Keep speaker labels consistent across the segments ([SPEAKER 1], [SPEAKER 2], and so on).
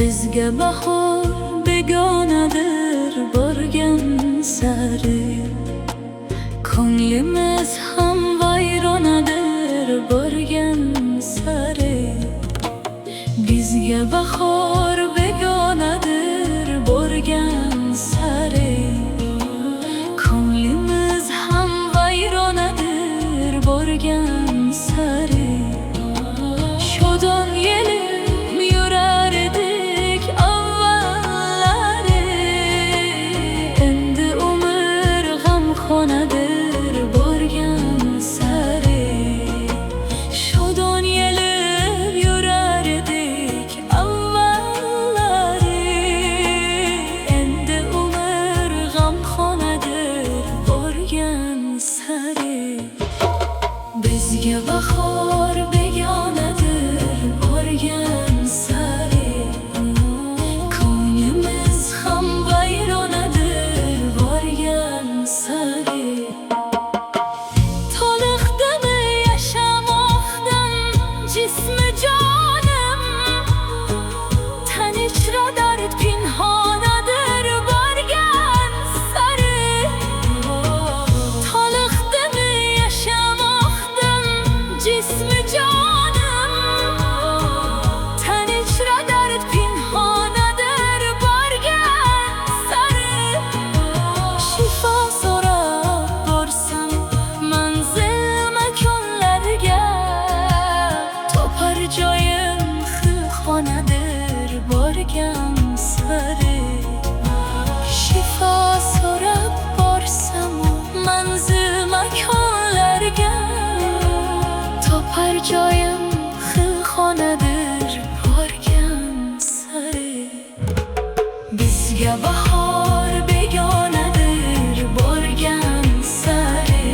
[SPEAKER 1] Bizga bahor begonadir borgan sari, ko'nglimiz ham vayronadir borgan sari. Bizga bahor begonadir borgan sari, ko'nglimiz ham vayronadir borgan sari. Shodon yelib yurar edik avvallari, endi umr g'amxonadir borgan sari. Shodon yelib yurar edik avvallari, endi umr g'amxonadir borgan sari. Bizga bahor begonadir borgan sari, ko'nglimiz ham vayronadir borgan sari. Toliqdimi yashamoqdan jismi jonim, tanichra dard pinhonadir borgan sari. Toliqdimi yashamoqdan jismi jonim, tanichra dard pinhonadir borgan sari. Shifo so'rab borsam manzil makonlarga, topar joyim xilxonadir borgan sari. Shifo so'rab borsam manzil makonlarga, topar joyim xilxonadir borgan sari. Bizga bahor begonadir borgan sari,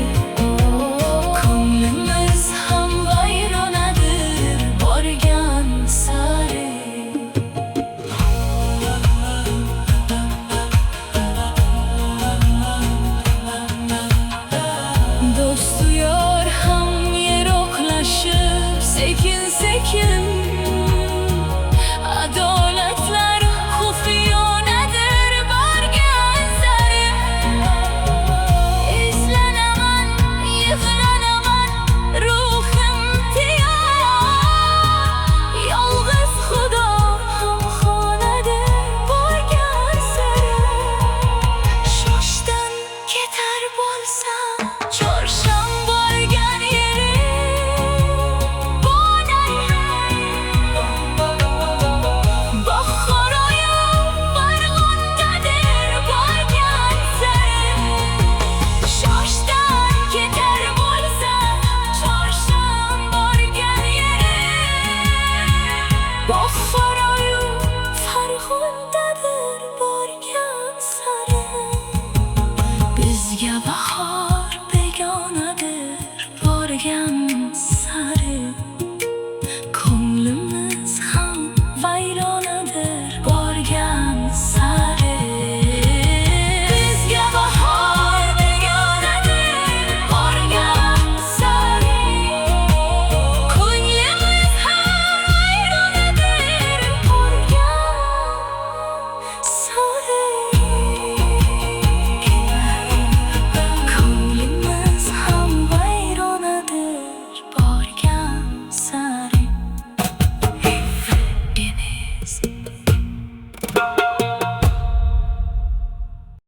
[SPEAKER 1] ko'nglimiz ham vayronadir borgan sari. Do'stu yor ham yiroqlashib sekin sekin